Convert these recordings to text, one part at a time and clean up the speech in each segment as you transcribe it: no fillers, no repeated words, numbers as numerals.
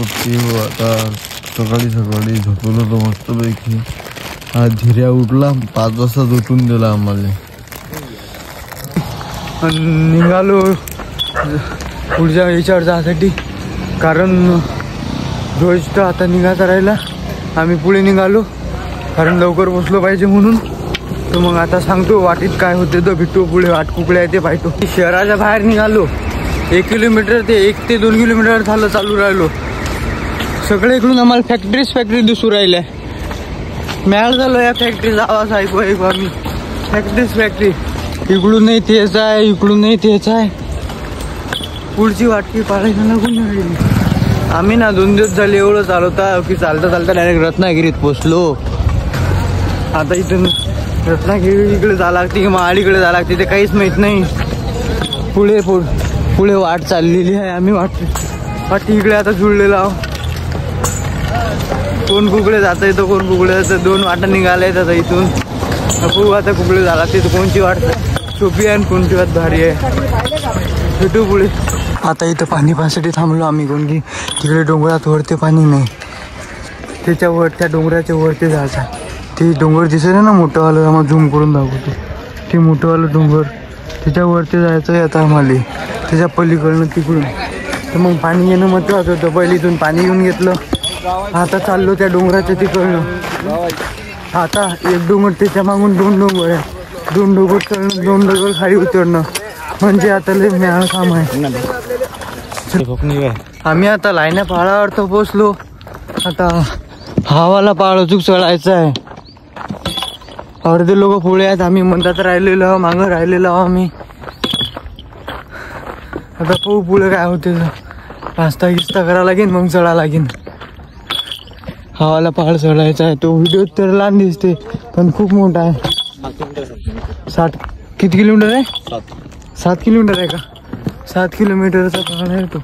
पोटी आता सकाळी सकाळी झोपलो होतो मस्तपैकी. हा धीर्या उठला 5 वाजता उठून दिला आम्हाला. निघालो पुढच्या याच्यावर जाण्यासाठी, कारण रोज तर आता निघायचा राहिला. आम्ही पुढे निघालो कारण लवकर पोचलो पाहिजे म्हणून. तर मग आता सांगतो वाटेत काय होते तर भेटतो. पुढे वाट कुकडे आहे ते पाहतो. शहराच्या बाहेर निघालो 1 किलोमीटर ते 1 ते 2 किलोमीटर झालं चालू राहिलो. सगळे इकडून आम्हाला फॅक्टरी दिसू राहिल्या. मॅळ झालो या फॅक्टरीचा आवाज ऐकू आम्ही. फॅक्टरी इकडून नाही तेच आहे, इकडून नाही तेच आहे. पुढची वाटकी पाळायला लागून राहिली. आम्ही ना 2 दिवस झाले एवढं चालवता की चालता डायरेक्ट रत्नागिरीत पोचलो. आता इथून रत्नागिरी इकडे जावं लागते की महाडीकडे जावं लागते ते काहीच माहित नाही. पुढे वाट चाललेली आहे. आम्ही वाट इकडे आता जुळलेलो आहोत. कोण कुकडे जातं येतं, कोण कुकडे जातं. 2 वाटा निघाल्या आहेत आता इथून. बघू आता कुकडे जावं लागते. कोणची वाट सोपी आहे आणि कोणची वाट भारी आहे. भेटू पुढे. आता इथं पाणी पाण्यासाठी थांबलो आम्ही. कोण की तिकडे डोंगरात वरते पाणी नाही, त्याच्यावर त्या डोंगराच्या वरती जायचं. ते डोंगर दिसत आहे ना मोठंवालं, आम्हाला झूम करून दाखवतो. ते मोठंवालं डोंगर त्याच्यावरती जायचं आहे आता आम्हाला. त्याच्या पलीकडनं तिकडून तर मग पाणी येणं महत्त्वाचं होतं. पहिले इथून पाणी घेऊन घेतलं. आता चाललो त्या डोंगराच्या तिकडनं. आता एक डोंगर त्याच्या मागून 2 डोंगर आहे. 2 डोंगर चढणं, 2 डोंगर खाली उतरणं म्हणजे आता लय मेळ काम आहे. आम्ही आता लायण्या पहाडावर तर पोचलो. आता हावाला पहाड अजून चढायचं आहे. अर्धे लोक पुढे आहेत, आम्ही म्हणतात राहिलेलो आहो, मागं राहिलेलो आहो आम्ही. आता पाहू पुढे काय होते. नाश्ता गिस्ता करावं लागेल मग चढा लागेल. हावाला पहाड चढायचा आहे. तो व्हिडिओ तर लहान दिसते पण खूप मोठा आहे. 60 किती किलोमीटर आहे? 7 किलोमीटर आहे का? 7 किलोमीटरचा पहाड आहे तो.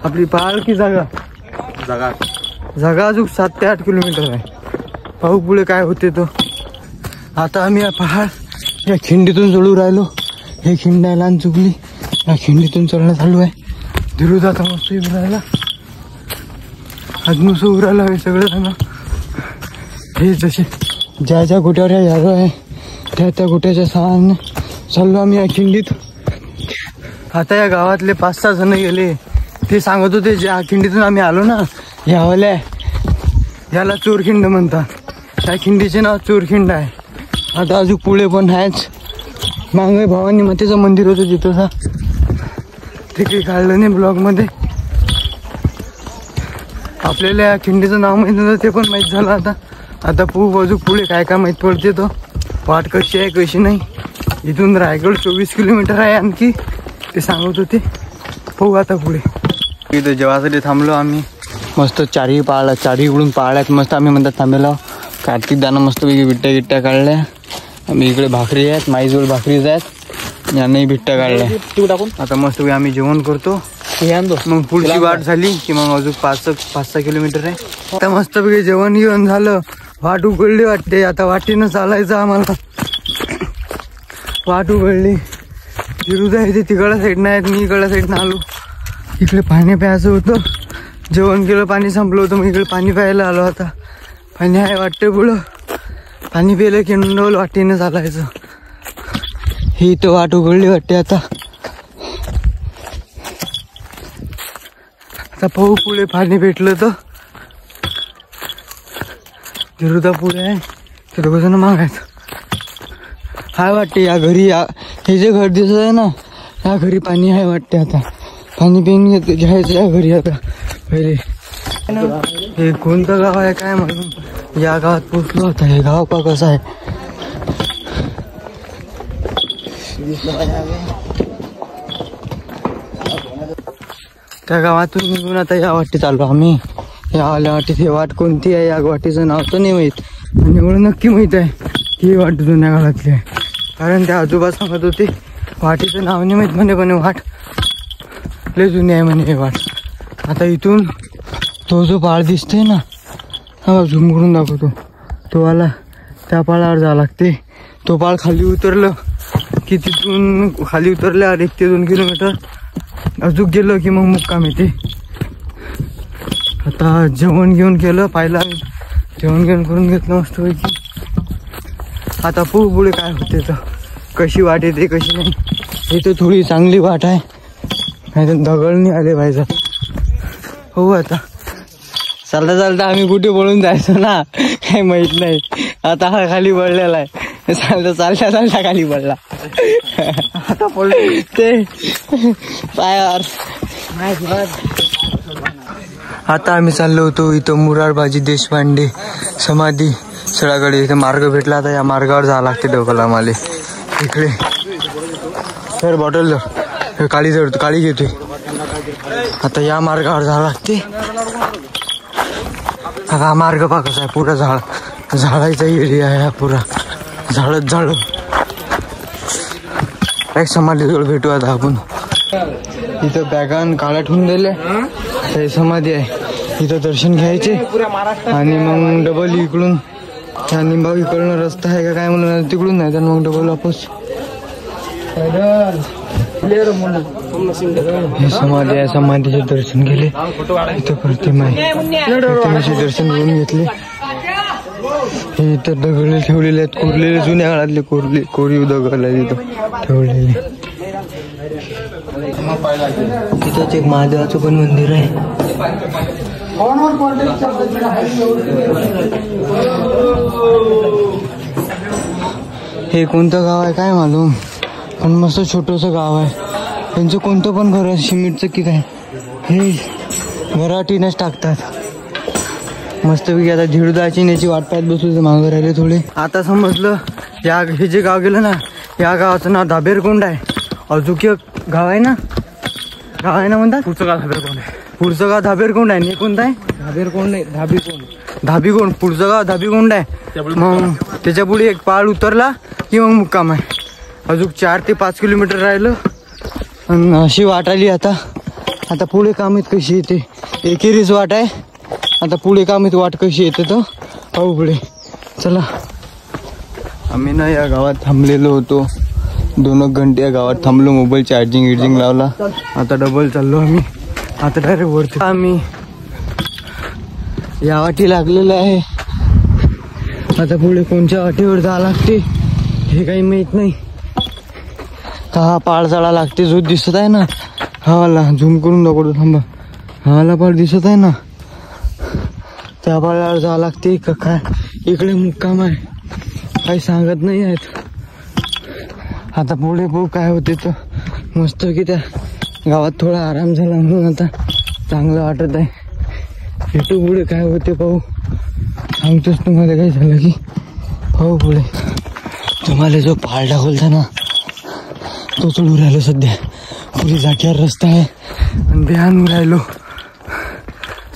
आपली पहाड की जागा अजून 7 ते 8 किलोमीटर आहे. पाहू पुढे काय होते तो. आता आम्ही या पहाड या खिंडीतून चढू राहिलो. हे खिंड आहे लहान चुकली. या खिंडीतून चढणं चालू आहे. धीरूज आता मस्त उभं राहिला. अजून उभं राहिला हे सगळं जण. हे जसे ज्या गोट्यावर या जागा आहे त्या गोट्याच्या सहाय्याने चाललो आम्ही या खिंडीत. आता या गावातले 5-6 जण गेले. ते सांगत होते ज्या खिंडीतून आम्ही आलो ना यावाल्या, याला चोरखिंड म्हणतात. त्या खिंडीचे नाव चोरखिंड आहे. आता अजून पुढे पण आहेच. मागे भवानी मातेचं मंदिर होतं तिथं. ते काही काढलं नाही ब्लॉगमध्ये. आपल्याला या खिंडीचं नाव माहीत नव्हतं, ते पण माहीत झालं आता. आता अजून पुढे काय माहीत पडते तो. वाट कशी आहे कशी नाही. इथून रायगड 24 किलोमीटर आहे आणखी ते सांगत होते. पाहू आता पुढे. इथं जेवासाठी थांबलो आम्ही. मस्त चारीकडून पहाड आहेत मस्त. आम्ही म्हणतात थांबेला. कार्तिक दाना मस्तपैकी बिट्ट्या काढल्या. आम्ही इकडे भाकरी आहेत, माईजवळ भाकरीच आहेत. यांनाही बिट्ट्या काढल्या. टाकून आता मस्तपैकी आम्ही जेवण करतो. मग पुढची वाट झाली की मग अजून 5-6 किलोमीटर आहे. आता मस्तपैकी जेवण घेऊन झालं. वाट उघडली वाटते. आता वाटेनं चालायचं आम्हाला. वाट उघडली. धीरूज आहे ते तिकडल्या साईडनं आहेत, मी इकडल्या साईडनं आलो. इकडे पाणी प्यायचं होतं. जेवण केलं, पाणी संपलं होतं. मग इकडे पाणी प्यायला आलो. आता पाणी आहे वाटते पुढं. पाणी पिलं की डोल वाटेनं चालायचं. ही तर वाट उघडली वाटते. आता पाहू पुढे पाणी भेटलं तर. धीरूदा पुढे आहे, ते 2 जण मागायचं. हाय वाटते या घरी. हे जे घर दिसत आहे ना या घरी पाणी आहे वाटते. आता पाणी पिऊन घ्यायचं या घरी. आता पहिले हे कोणतं गाव आहे काय म्हणून या गावात पोचलो होता. हे गाव का कसं आहे. त्या गावातून निघून आता या वाटेत आलो आम्ही. या वाटेत हे वाट कोणती आहे या वाटेचं नाव तर नाही माहीत. आणि एवढं नक्की माहीत आहे ही वाट जुन्या काळातली आहे. कारण त्या आजोबा सांगत होते वाटेचं नाव नाही माहीत म्हणे पण वाट लय जुनी आहे म्हणे हे वाट. आता इथून तो जो पाळ दिसतोय ना हा झूम करून दाखवतो. तो आला त्या पाळावर जावं लागते. तो पाळ खाली उतरलं की तिथून खाली उतरल्यावर 1 ते 2 किलोमीटर अजून गेलो की मग मुक्काम येते. आता जेवण घेऊन केलं, पाहिलं जेवण घेऊन करून घेतलं मस्त पैकी. आता पुढे काय होते तर कशी वाट येते कशी नाही. इथं थोडी चांगली वाट आहे, नाही तर दगड नाही आले पाहिजे. हो आता चालता चालता आम्ही कुठे पळून जायचो ना काही माहित नाही. आता हा खाली पडलेला आहे, चालता चालता चालता खाली पडला. आता पडलो ते पायावर. आता आम्ही चाललो होतो इथं मोरारबाजी देशपांडे समाधी स्थळाकडे. इथे मार्ग भेटला, आता या मार्गावर जावं लागते डोकाला आम्हाला. इकडे सर बॉटल काळी जडतो, काळी घेतोय. आता या मार्गावर जावं लागते. आता हा मार्ग पहा कसा आहे, पुरा झाडाचा एरिया आहे, पुरा झाडच झाड. एक समाधीजवळ भेटू आता आपण. इथं बॅगान काळा ठेवून दिले, हे समाधी आहे. इथं दर्शन घ्यायचे आणि मग डबल इकडून त्या निंबाव इकडून रस्ता आहे का काय म्हणून तिकडून नाही तर मग डबल वापस. हे समाधी आहे, समाधीचे दर्शन केले. इथं प्रतिमा आहे, प्रतिमेचे दर्शन घेऊन घेतले. हे इथं दगड ठेवलेले आहेत, कोरलेले जुन्या काळातले कोरीव दगड आहे तिथं ठेवलेले. तिथंच एक महादेवाचं पण मंदिर आहे. हे कोणतं गाव आहे काय मालूम, पण मस्त छोटंसं गाव आहे. त्यांचं कोणतं पण घर आहे सिमेंटचं की काय, हे घराटीनंच टाकतात. मस्तपैकी आता झिडदाची याची वाट पाहत बसलो, मागं राहिले थोडे. आता समजलं हे जे गाव गेलं ना, या गावाचं नाव धाबेरकोंड आहे. अजून एक गाव आहे ना म्हणतात पुढचं गाव धाबेरकोंड आहे. पुढचं गाव धाबेरकोंड आहे. हे कोणतं आहे? धाबेरकोंड नाही, धाबीकोंड. पुढचं गाव धाबीकोंड आहे. मग त्याच्या पुढे एक पाळ उतरला की मग मुक्काम आहे. अजून 4 ते 5 किलोमीटर राहिलं. अशी वाट आली आता पुढे कामीत कशी येते, एकेरीच वाट आहे. आता पुढे कामीत वाट कशी येते तर पाहू पुढे. चला, आम्ही ना या गावात थांबलेलो होतो, 2 घंटे या गावात थांबलो. मोबाईल चार्जिंग लावला. आता डबल चाललो आम्ही. आता डायरेक्ट वरती आम्ही या वाटी लागलेलं आहे. आता पुढे कोणत्या वाटेवर जावं लागते हे काही माहित नाही. हा पाळ चढा लागते, जो दिसत आहे ना हवाला, झूम करून दाखवतो थांबा. हवाला पाळ दिसत आहे ना, त्या पाळावर जावं लागते का काय. इकडे मुक्काम आहे, काही सांगत नाही आहेत. आता पुढे बघू काय होते तर. मस्त की त्या गावात थोडा आराम झाला म्हणून आता चांगलं वाटत आहे. भेटू पुढे काय होते पाहू. सांगतोच तुम्हाला काय झालं की पाहू पुढे. तुम्हाला जो पाळ दाखवता ना तो चढू राहिलो सध्या. पुरी जागेवर रस्ता आहे आणि ध्यान राहिलो,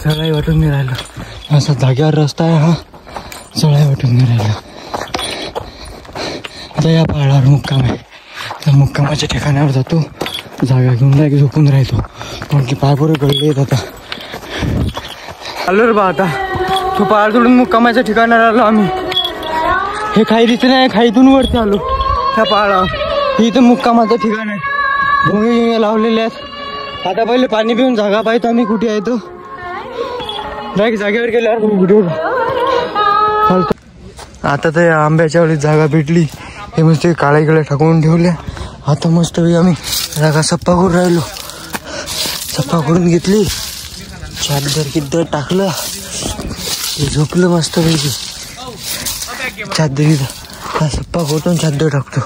चढाई वाटून नाही राहिलं. असा जागेवर रस्ता आहे हा, चढाई वाटून नाही राहिलं. आता या पहाडावर मुक्काम आहे. त्या मुक्कामाच्या ठिकाणावर जातो, जागा घेऊन जागी झोपून राहतो, कारण की पाय पुरे गळले आहेत. आता आलो रे बा. आता तो पहाड सोडून मुक्कामाच्या ठिकाणावर आलो आम्ही. हे खाई दिसत नाही, खाईतून वरती आलो त्या पहाडावर. इथं मुक्कामाचं ठिकाण आहे, भोंगे लावलेले आहेत. आता पहिले पाणी पिऊन जागा पाहतो आम्ही कुठे आहे तो. डायरेक्ट जागेवर गेल्यावर व्हिडिओ चालतो. आता तर आंब्याच्या वेळी जागा भेटली, हे मस्त काळ्या गिळ्या टाकून ठेवल्या. आता मस्त आम्ही जागा सप्पा करून राहिलो. सप्पा करून घेतली, चादर किद्दर टाकलं, झोपलं मस्त पैकी चादरीत. सप्पा कोटून चादर टाकतो.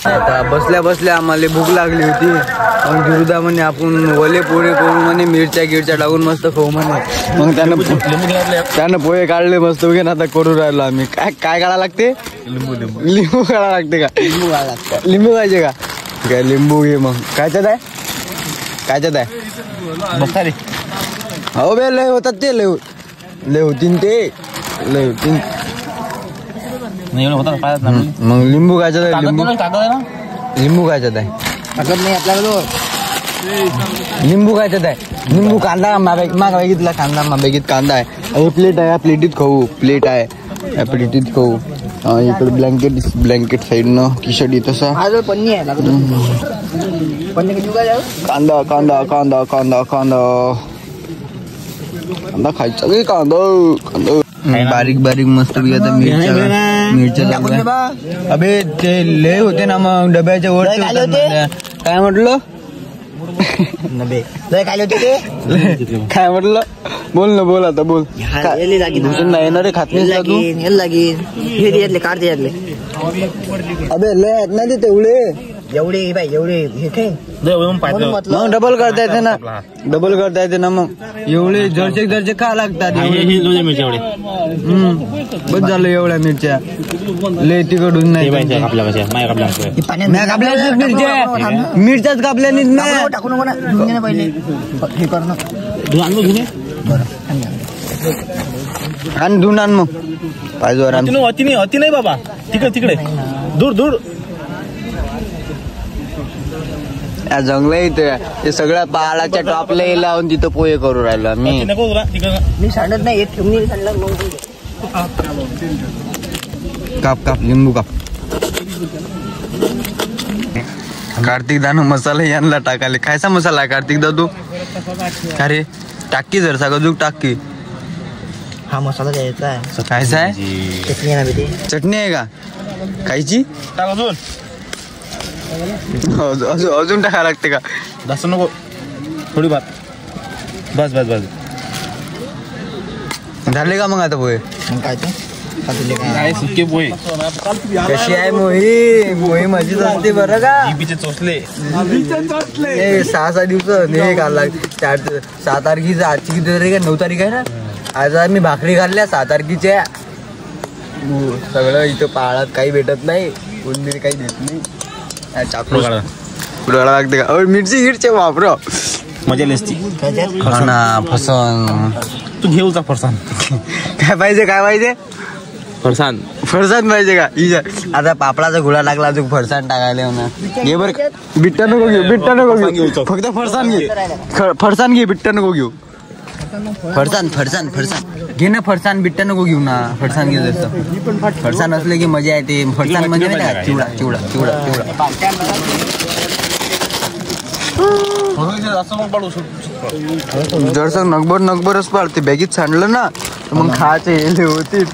आता बसल्या बसल्या आम्हाला भूक लागली होती. मग गिरुदा म्हणे आपण वले पोहे करून म्हणे मिरच्या टाकून मस्त खाऊ म्हणे. मग त्यानं पोहे काढले मस्त वगैरे. आता करू राहिलो आम्ही. काय काढा लागते? लिंबू काढा लागते का? लिंबू पाहिजे का? काय लिंबू घे. मग कायच्यात आहे मसाले? हो बे, लय होतात ते, लय होतीन ते, लय होतीन. मग लिंबू कायच्यात आहे? लिंबू कायच्यात आहे? लिंबू कायच्यात आहे? लिंबू कांदा मागितला, कांदा मागित कांदा आहे. हे प्लेट आहे, या प्लेटीत खाऊ. प्लेट आहे, या प्लेटीत खाऊ. इकडे ब्लँकेट साईडनं टी शर्ट येत तसा. कांदा कांदा कांदा कांदा कांदा. कांदा खायचा की कांदा बारीक बारीक मस्त आता मिरच्या अबे ते लय होते ना मग डब्याच्या वर काय म्हटलं काय म्हटलं बोल ना बोल आता बोल नाही ना रे खात नाही काढते अबे लय नाही ते तेवढे एवढे बाई एवढे डबल करता येते ना मग एवढे जरचे का लागतात बस झालं एवढ्या मिरच्या लय तिकडून नाही मिरच्याच कापल्या टाकू नको ना पहिले हे कर आणि धुवून आण मग पाहिजे अति नाही बाबा तिकडे दूर जंगल इथे ते सगळ्या पहाडाच्या टॉपला लावून तिथं पोहे करू राहिलो मी सांडत नाही काप लिंबू काप कार्तिक दानो मसाला यांना टाकाले खायचा मसाला आहे कार्तिक दादू अरे टाकी जर सगळं टाकी हा मसाला द्यायचा आहे खायचा आहे चटणी आहे का खायची अजून टाका लागते का जास्त नको थोडी बस झाले का मग आता पोहे काय सुके पोहे कशी आहे मोही मजेत असते बरं का चोचले 6 दिवस हे घालला 6 तारखेचा आजची किती तारीख आहे 9 तारीख आहे ना आज मी भाकरी घालल्या 6 तारखेच्या सगळं इथं पहाडात काही भेटत नाही कोणी काही देत नाही लागते का मिरची वापर मजा नसती फरसान तू घेऊचा फरसान काय पाहिजे फरसान पाहिजे का आता पापडाचा गुळा लागला अजून फरसान टाकायला ना घे बर बिट्टा नको घेऊ फक्त फरसान घे बिट्टा नको घेऊ फरसान घे ना फरसान बिट्टा नको घेऊ ना फरसान घे जसं फरसान असले की मजा येते फरसान म्हणजे चिवडा जर नगबरच पाडते बॅगीत सांडलं ना तर मग खायचे होतील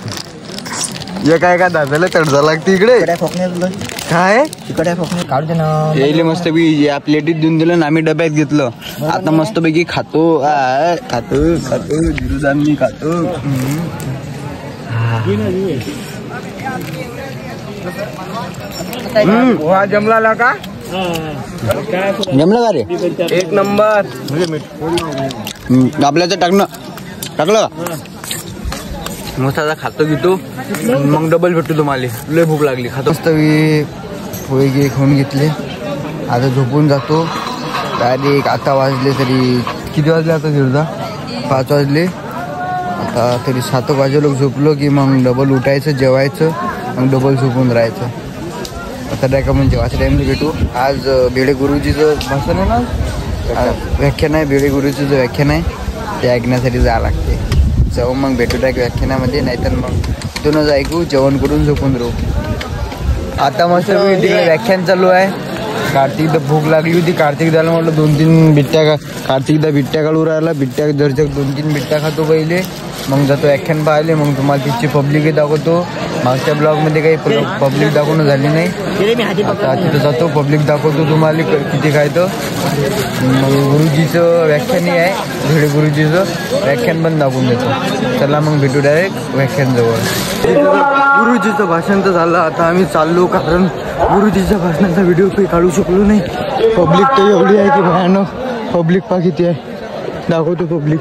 एका दादाला तडजा लागते इकडे काय काढते ना यायले मस्त बी या प्लेटीत देऊन दिलं ना आम्ही डब्यात घेतलं आता मस्त पैकी खातो जिरुदानी खातो जमला का रे 1 नंबर आपल्याचं टाकलं मस्त खातो घेतो मग डबल भेटतो तुम्हाला लय भूक लागली खातो मस्त पोहे खाऊन घेतले आता झोपून जातो डायरेक्ट आता वाजले तरी किती वाजले आता दिवसा 5 वाजले आता तरी 7 वाजे लोक झोपलो की मग डबल उठायचं जेवायचं मग डबल झोपून राहायचं आता नाही का म्हणजे जेवायच्या टाईमला भेटू आज बेडे गुरुजीचं भाषण आहे ना व्याख्यान आहे बेडे गुरुजीचं व्याख्यान आहे ते ऐकण्यासाठी जावं लागते जेव्हा मग भेटू टाक व्याख्यानामध्ये नाहीतर मग दोनच ऐकू जेवण करून झोपून राहू आता मस्त तिकडे व्याख्यान चालू आहे कार्तिकदा भूक लागली होती कार्तिकदाला म्हटलं 2-3 बिट्ट्या कार्तिकदा बिट्ट्या काढू राहिला बिट्ट्या दर्शक 2-3 बिट्ट्या खातो पहिले मग जातो व्याख्यान पाहिले मग तुम्हाला तिची पब्लिकही दाखवतो मागच्या ब्लॉगमध्ये काही पब्लिक दाखवणं झाली नाही आता तिथं जातो पब्लिक दाखवतो तुम्हाला किती खायचं मग गुरुजीचं व्याख्यानही आहे भिडे गुरुजीचं व्याख्यान पण दाखवून देतो चला मग भेटू डायरेक्ट व्याख्यान जवळ गुरुजीचं भाषण तर झालं आता आम्ही चाललो कारण गुरुजीच्या भाषणाचा व्हिडिओ काही काढू शकलो नाही पब्लिक तर एवढी आहे की भयानक पब्लिक पा किती आहे दाखवतो पब्लिक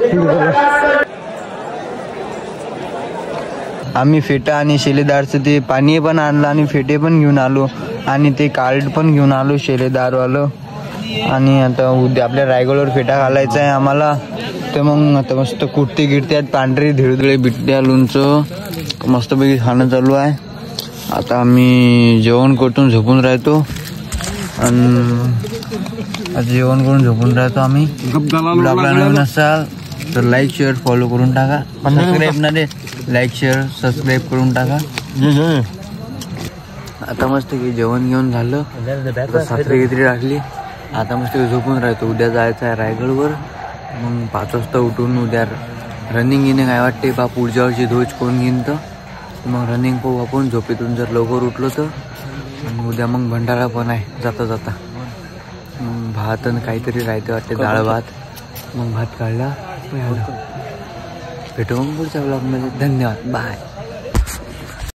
आम्ही फेटा आणि शेलेदारचं ते पाणी पण आणलं आणि फेटे पण घेऊन आलो आणि ते कार्ड पण घेऊन आलो शेलेदारवालं आणि आता उद्या आपल्या रायगडवर फेटा घालायचा आहे आम्हाला तर मग आता मस्त कुर्ती गिरते आहेत पांढरी धिळधळे बिट्ट्या लोणचं मस्तपैकी खाणं चालू आहे आता आम्ही जेवण करून झोपून राहतो आणि आता जेवण करून झोपून राहतो आम्ही आपला नवीन असाल तर लाईक शेअर फॉलो करून टाका सबस्क्राईब ना रे लाईक शेअर सबस्क्राईब करून टाका आता मस्त जेवण घेऊन झालं साखरी गित्री टाकली आता मस्त झोपून राहतो उद्या जायचं आहे रायगडवर मग 5 वाजता उठून उद्या रनिंग गिनिंग काय वाटते बा पुढच्या वर्षी ध्वज कोण घेईन तर मग रनिंग पाहू आपण. झोपेतून जर लवकर उठलो तर. आणि उद्या मग भंडारा पण आहे जाता जाता. मग भात आणि काहीतरी राहते वाटते, डाळ भात. मग भात काढला भेटू मग पुढच्या ब्लॉगमध्ये. धन्यवाद, बाय.